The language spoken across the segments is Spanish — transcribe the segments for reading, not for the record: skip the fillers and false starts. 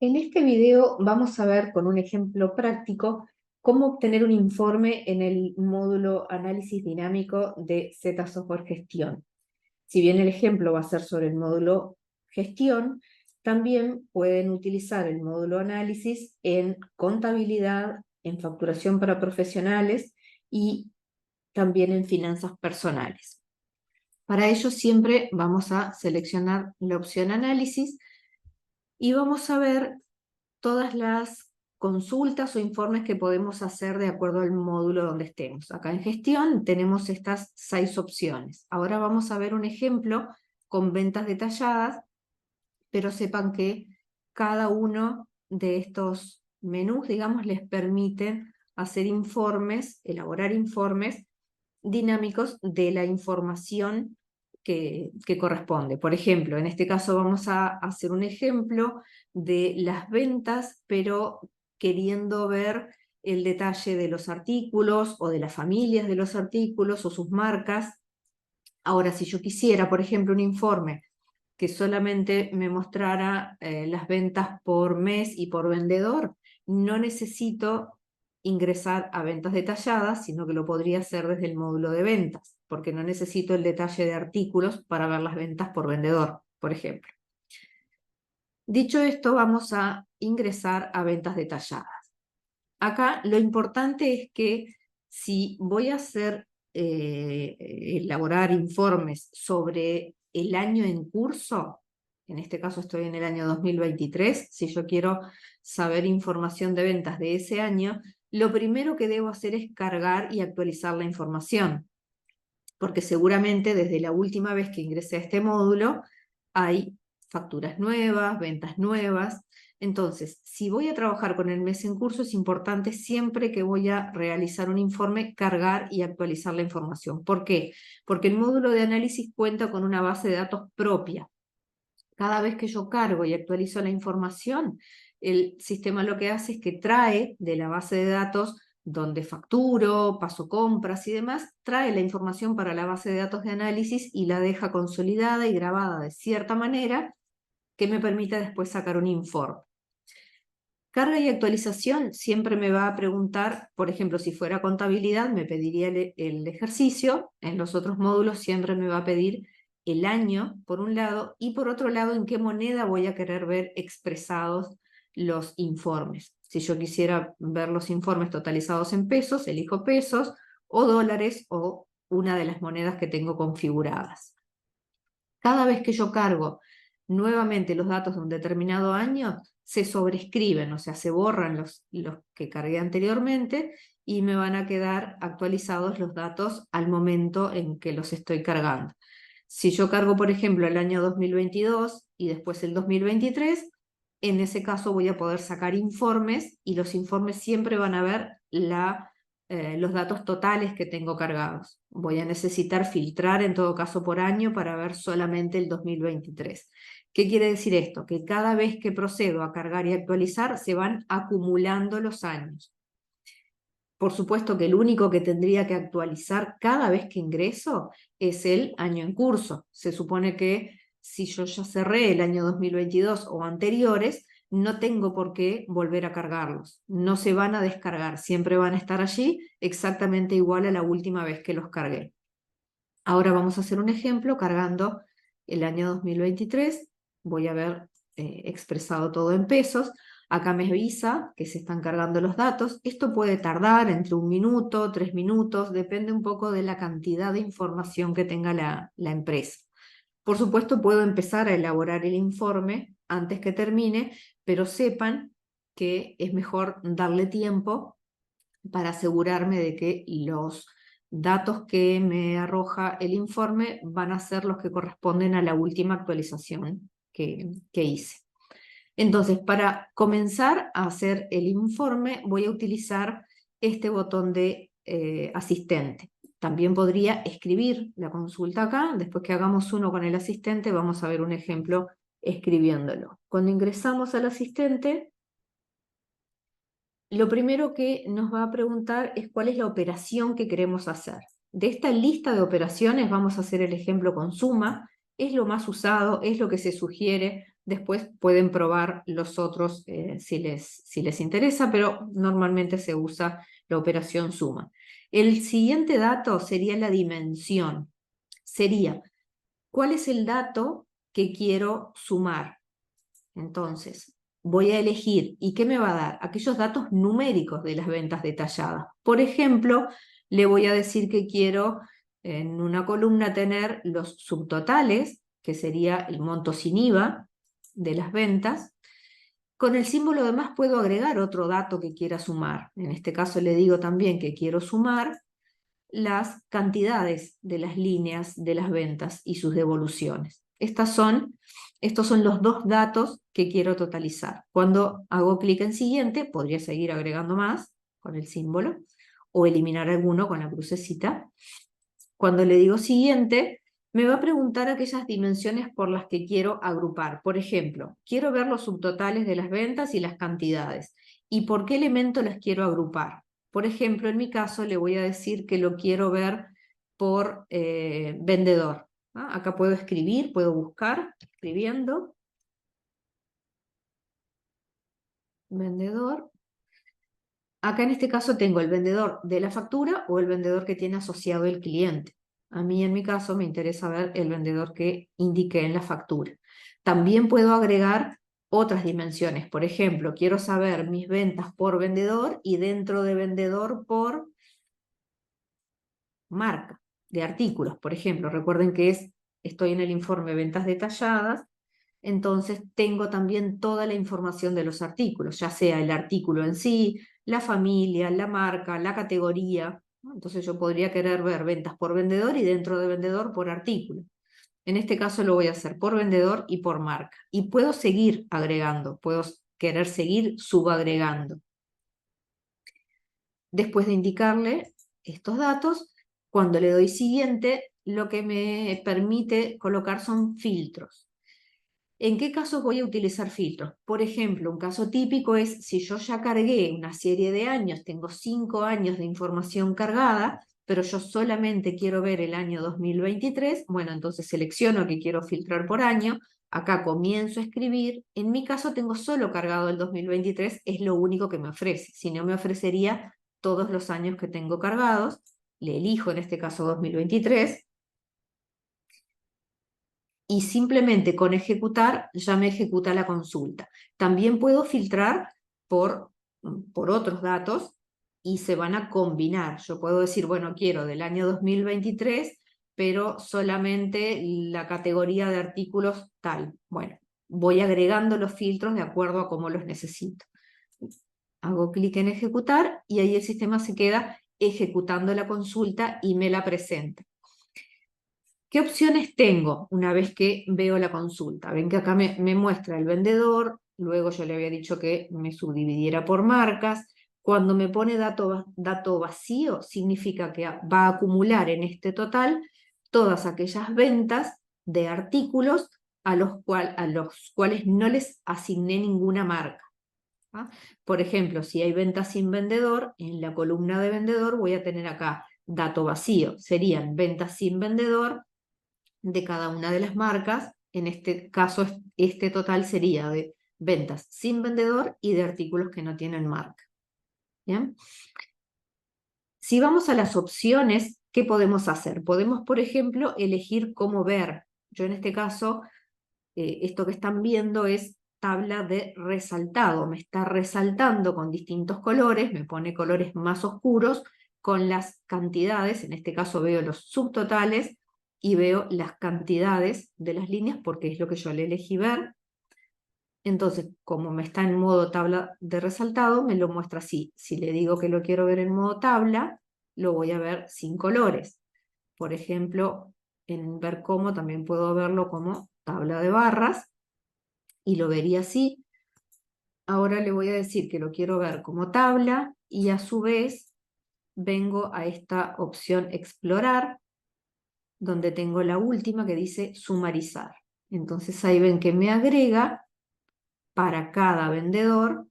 En este video vamos a ver con un ejemplo práctico cómo obtener un informe en el módulo Análisis Dinámico de Z Software Gestión. Si bien el ejemplo va a ser sobre el módulo Gestión, también pueden utilizar el módulo Análisis en contabilidad, en facturación para profesionales y también en finanzas personales. Para ello siempre vamos a seleccionar la opción Análisis y vamos a ver todas las consultas o informes que podemos hacer de acuerdo al módulo donde estemos. Acá en gestión tenemos estas 6 opciones. Ahora vamos a ver un ejemplo con ventas detalladas, pero sepan que cada uno de estos menús, digamos, les permite hacer informes, elaborar informes dinámicos de la información que corresponde. Por ejemplo, en este caso vamos a hacer un ejemplo de las ventas, pero queriendo ver el detalle de los artículos o de las familias de los artículos o sus marcas. Ahora, si yo quisiera, por ejemplo, un informe que solamente me mostrara las ventas por mes y por vendedor, no necesito ingresar a ventas detalladas, sino que lo podría hacer desde el módulo de ventas, porque no necesito el detalle de artículos para ver las ventas por vendedor, por ejemplo. Dicho esto, vamos a ingresar a ventas detalladas. Acá lo importante es que si voy a elaborar informes sobre el año en curso, en este caso estoy en el año 2023, si yo quiero saber información de ventas de ese año, lo primero que debo hacer es cargar y actualizar la información, porque seguramente desde la última vez que ingresé a este módulo hay facturas nuevas, ventas nuevas. Entonces, si voy a trabajar con el mes en curso, es importante siempre que voy a realizar un informe, cargar y actualizar la información. ¿Por qué? Porque el módulo de análisis cuenta con una base de datos propia. Cada vez que yo cargo y actualizo la información, el sistema lo que hace es que trae de la base de datos donde facturo, paso compras y demás, trae la información para la base de datos de análisis y la deja consolidada y grabada de cierta manera que me permita después sacar un informe. Carga y actualización siempre me va a preguntar, por ejemplo, si fuera contabilidad, me pediría el ejercicio, en los otros módulos siempre me va a pedir el año, por un lado, y por otro lado, en qué moneda voy a querer ver expresados los informes. Si yo quisiera ver los informes totalizados en pesos, elijo pesos o dólares o una de las monedas que tengo configuradas. Cada vez que yo cargo nuevamente los datos de un determinado año, se sobrescriben, o sea, se borran los que cargué anteriormente y me van a quedar actualizados los datos al momento en que los estoy cargando. Si yo cargo, por ejemplo, el año 2022 y después el 2023, en ese caso voy a poder sacar informes y los informes siempre van a ver los datos totales que tengo cargados. Voy a necesitar filtrar en todo caso por año para ver solamente el 2023. ¿Qué quiere decir esto? Que cada vez que procedo a cargar y actualizar se van acumulando los años. Por supuesto que el único que tendría que actualizar cada vez que ingreso es el año en curso. Se supone que si yo ya cerré el año 2022 o anteriores, no tengo por qué volver a cargarlos. No se van a descargar, siempre van a estar allí exactamente igual a la última vez que los cargué. Ahora vamos a hacer un ejemplo cargando el año 2023. Voy a ver expresado todo en pesos. Acá me avisa que se están cargando los datos. Esto puede tardar entre 1 minuto, 3 minutos, depende un poco de la cantidad de información que tenga la empresa. Por supuesto, puedo empezar a elaborar el informe antes que termine, pero sepan que es mejor darle tiempo para asegurarme de que los datos que me arroja el informe van a ser los que corresponden a la última actualización que hice. Entonces, para comenzar a hacer el informe, voy a utilizar este botón de asistente. También podría escribir la consulta acá. Después que hagamos uno con el asistente, vamos a ver un ejemplo escribiéndolo. Cuando ingresamos al asistente, lo primero que nos va a preguntar es cuál es la operación que queremos hacer. De esta lista de operaciones vamos a hacer el ejemplo con suma, es lo más usado, es lo que se sugiere Después pueden probar los otros si les interesa, pero normalmente se usa la operación suma. El siguiente dato sería la dimensión. Sería, ¿cuál es el dato que quiero sumar? Entonces, voy a elegir, ¿y qué me va a dar? Aquellos datos numéricos de las ventas detalladas. Por ejemplo, le voy a decir que quiero en una columna tener los subtotales, que sería el monto sin IVA de las ventas. Con el símbolo de más puedo agregar otro dato que quiera sumar. En este caso le digo también que quiero sumar las cantidades de las líneas de las ventas y sus devoluciones. Estos son los dos datos que quiero totalizar. Cuando hago clic en siguiente, podría seguir agregando más con el símbolo o eliminar alguno con la crucecita. Cuando le digo siguiente, me va a preguntar aquellas dimensiones por las que quiero agrupar. Por ejemplo, quiero ver los subtotales de las ventas y las cantidades. ¿Y por qué elemento las quiero agrupar? Por ejemplo, en mi caso le voy a decir que lo quiero ver por vendedor. Acá puedo escribir, puedo buscar, escribiendo. Vendedor. Acá en este caso tengo el vendedor de la factura o el vendedor que tiene asociado el cliente. A mí en mi caso me interesa ver el vendedor que indiqué en la factura. También puedo agregar otras dimensiones. Por ejemplo, quiero saber mis ventas por vendedor y dentro de vendedor por marca de artículos. Por ejemplo, recuerden que estoy en el informe ventas detalladas. Entonces tengo también toda la información de los artículos, ya sea el artículo en sí, la familia, la marca, la categoría, ¿no? Entonces yo podría querer ver ventas por vendedor y dentro de vendedor por artículo. En este caso lo voy a hacer por vendedor y por marca. Y puedo seguir agregando, puedo querer seguir subagregando. Después de indicarle estos datos, cuando le doy siguiente, lo que me permite colocar son filtros. ¿En qué casos voy a utilizar filtros? Por ejemplo, un caso típico es si yo ya cargué una serie de años, tengo 5 años de información cargada, pero yo solamente quiero ver el año 2023, bueno, entonces selecciono que quiero filtrar por año, acá comienzo a escribir, en mi caso tengo solo cargado el 2023, es lo único que me ofrece, si no me ofrecería todos los años que tengo cargados, le elijo en este caso 2023, y simplemente con ejecutar ya me ejecuta la consulta. También puedo filtrar por otros datos y se van a combinar. Yo puedo decir, bueno, quiero del año 2023, pero solamente la categoría de artículos tal. Bueno, voy agregando los filtros de acuerdo a cómo los necesito. Hago clic en ejecutar y ahí el sistema se queda ejecutando la consulta y me la presenta. ¿Qué opciones tengo una vez que veo la consulta? Ven que acá me muestra el vendedor, luego yo le había dicho que me subdividiera por marcas. Cuando me pone dato vacío, significa que va a acumular en este total todas aquellas ventas de artículos a los cuales no les asigné ninguna marca. Por ejemplo, si hay ventas sin vendedor, en la columna de vendedor voy a tener acá dato vacío. Serían ventas sin vendedor de cada una de las marcas. En este caso, este total sería de ventas sin vendedor y de artículos que no tienen marca. ¿Bien? Si vamos a las opciones, ¿qué podemos hacer? Podemos, por ejemplo, elegir cómo ver. Yo en este caso, esto que están viendo es tabla de resaltado. Me está resaltando con distintos colores, me pone colores más oscuros con las cantidades. En este caso veo los subtotales y veo las cantidades de las líneas porque es lo que yo le elegí ver. Entonces, como me está en modo tabla de resaltado, me lo muestra así. Si le digo que lo quiero ver en modo tabla, lo voy a ver sin colores. Por ejemplo, en ver cómo también puedo verlo como tabla de barras y lo vería así. Ahora le voy a decir que lo quiero ver como tabla y a su vez vengo a esta opción explorar, donde tengo la última que dice sumarizar. Entonces ahí ven que me agrega para cada vendedor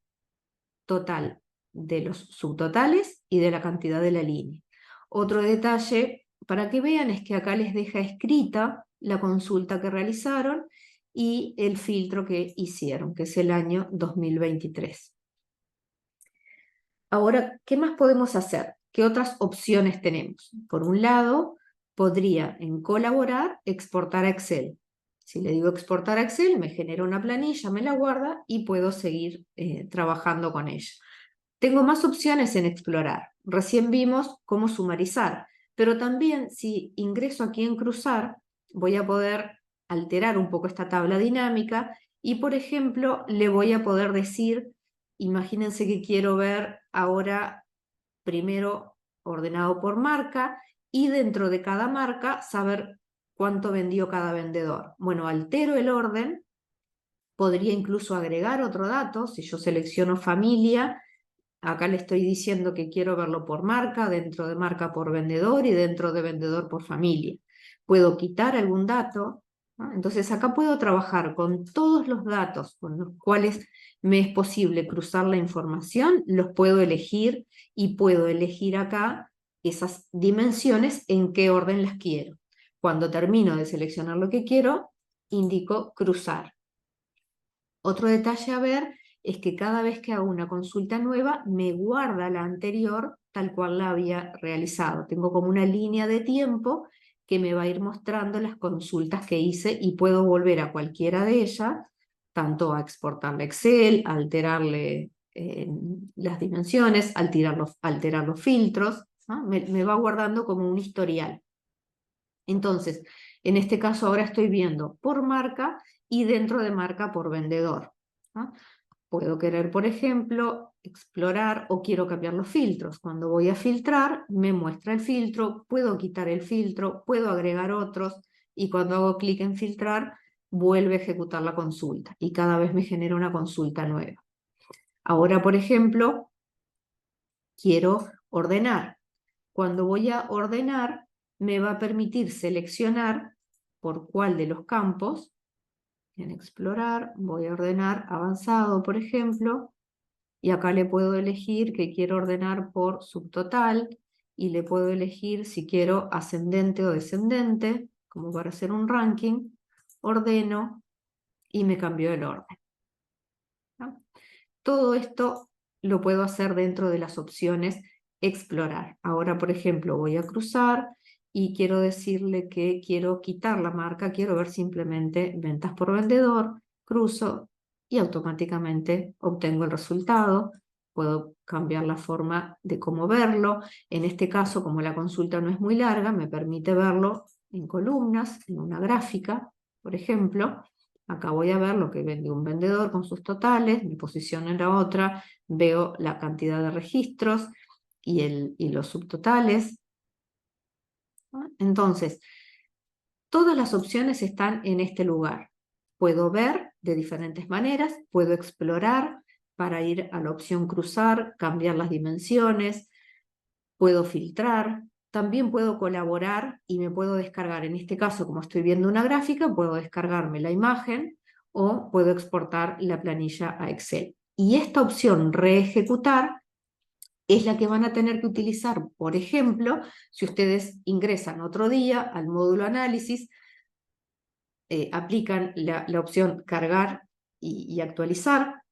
total de los subtotales y de la cantidad de la línea. Otro detalle para que vean es que acá les deja escrita la consulta que realizaron y el filtro que hicieron, que es el año 2023. Ahora, ¿qué más podemos hacer? ¿Qué otras opciones tenemos? Por un lado, podría en colaborar exportar a Excel. Si le digo exportar a Excel, me genera una planilla, me la guarda y puedo seguir trabajando con ella. Tengo más opciones en explorar. Recién vimos cómo sumarizar, pero también si ingreso aquí en cruzar, voy a poder alterar un poco esta tabla dinámica y, por ejemplo, le voy a poder decir, imagínense que quiero ver ahora primero ordenado por marca y dentro de cada marca saber cuánto vendió cada vendedor. Bueno, altero el orden, podría incluso agregar otro dato, si yo selecciono familia. Acá le estoy diciendo que quiero verlo por marca, dentro de marca por vendedor y dentro de vendedor por familia. Puedo quitar algún dato, ¿no? Entonces acá puedo trabajar con todos los datos con los cuales me es posible cruzar la información, los puedo elegir y puedo elegir acá esas dimensiones en qué orden las quiero. Cuando termino de seleccionar lo que quiero, indico cruzar. Otro detalle a ver es que cada vez que hago una consulta nueva, me guarda la anterior tal cual la había realizado. Tengo como una línea de tiempo que me va a ir mostrando las consultas que hice y puedo volver a cualquiera de ellas, tanto a exportarle Excel, a alterarle las dimensiones, alterar los filtros, ¿no? Me va guardando como un historial. Entonces, en este caso ahora estoy viendo por marca y dentro de marca por vendedor, ¿no? Puedo querer, por ejemplo, explorar o quiero cambiar los filtros. Cuando voy a filtrar, me muestra el filtro, puedo quitar el filtro, puedo agregar otros y cuando hago clic en filtrar, vuelve a ejecutar la consulta y cada vez me genera una consulta nueva. Ahora, por ejemplo, quiero ordenar. Cuando voy a ordenar, me va a permitir seleccionar por cuál de los campos. En explorar, voy a ordenar avanzado, por ejemplo, y acá le puedo elegir que quiero ordenar por subtotal y le puedo elegir si quiero ascendente o descendente, como para hacer un ranking, ordeno y me cambió el orden, ¿no? Todo esto lo puedo hacer dentro de las opciones explorar. Ahora, por ejemplo, voy a cruzar y quiero decirle que quiero quitar la marca, quiero ver simplemente ventas por vendedor, cruzo y automáticamente obtengo el resultado. Puedo cambiar la forma de cómo verlo. En este caso, como la consulta no es muy larga, me permite verlo en columnas, en una gráfica, por ejemplo. Acá voy a ver lo que vendió un vendedor con sus totales, mi posición en la otra, veo la cantidad de registros y los subtotales, ¿no? Entonces, todas las opciones están en este lugar. Puedo ver de diferentes maneras, puedo explorar para ir a la opción cruzar, cambiar las dimensiones, puedo filtrar, también puedo colaborar y me puedo descargar. En este caso, como estoy viendo una gráfica, puedo descargarme la imagen o puedo exportar la planilla a Excel. Y esta opción reejecutar es la que van a tener que utilizar, por ejemplo, si ustedes ingresan otro día al módulo análisis, aplican la opción cargar y actualizar,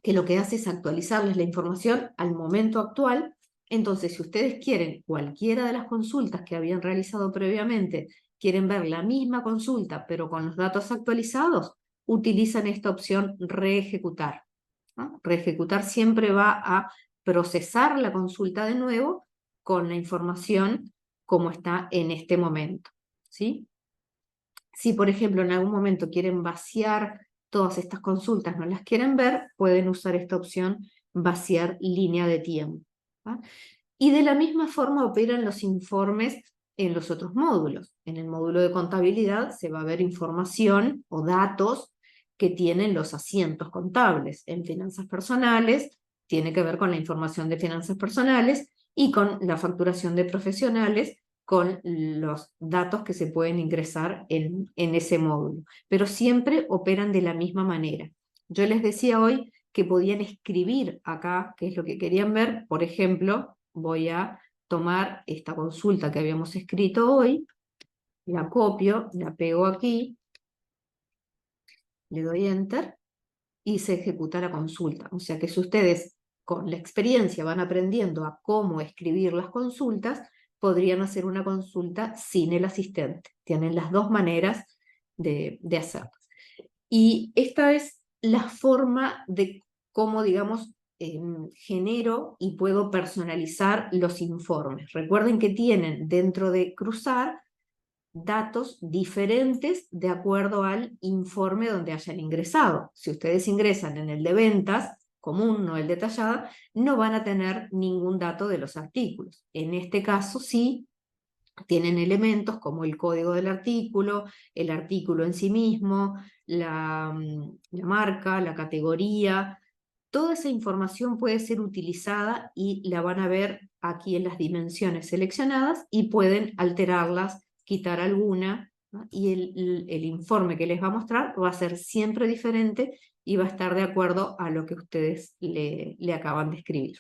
que lo que hace es actualizarles la información al momento actual. Entonces, si ustedes quieren cualquiera de las consultas que habían realizado previamente, quieren ver la misma consulta, pero con los datos actualizados, utilizan esta opción reejecutar, ¿no? Reejecutar siempre va a procesar la consulta de nuevo con la información como está en este momento, ¿sí? Si, por ejemplo, en algún momento quieren vaciar todas estas consultas, no las quieren ver, pueden usar esta opción vaciar línea de tiempo, ¿va? Y de la misma forma operan los informes en los otros módulos. En el módulo de contabilidad se va a ver información o datos que tienen los asientos contables. En finanzas personales tiene que ver con la información de finanzas personales y con la facturación de profesionales, con los datos que se pueden ingresar en ese módulo. Pero siempre operan de la misma manera. Yo les decía hoy que podían escribir acá, que es lo que querían ver. Por ejemplo, voy a tomar esta consulta que habíamos escrito hoy, la copio, la pego aquí, le doy Enter y se ejecuta la consulta. O sea que si ustedes con la experiencia van aprendiendo a cómo escribir las consultas, podrían hacer una consulta sin el asistente. Tienen las dos maneras de hacerlo. Y esta es la forma de cómo, digamos, genero y puedo personalizar los informes. Recuerden que tienen dentro de Cruzar datos diferentes de acuerdo al informe donde hayan ingresado. Si ustedes ingresan en el de ventas común, no el detallada, no van a tener ningún dato de los artículos. En este caso sí tienen elementos como el código del artículo, el artículo en sí mismo, la marca, la categoría. Toda esa información puede ser utilizada y la van a ver aquí en las dimensiones seleccionadas y pueden alterarlas, quitar alguna, ¿no? Y el informe que les va a mostrar va a ser siempre diferente y va a estar de acuerdo a lo que ustedes le acaban de escribir.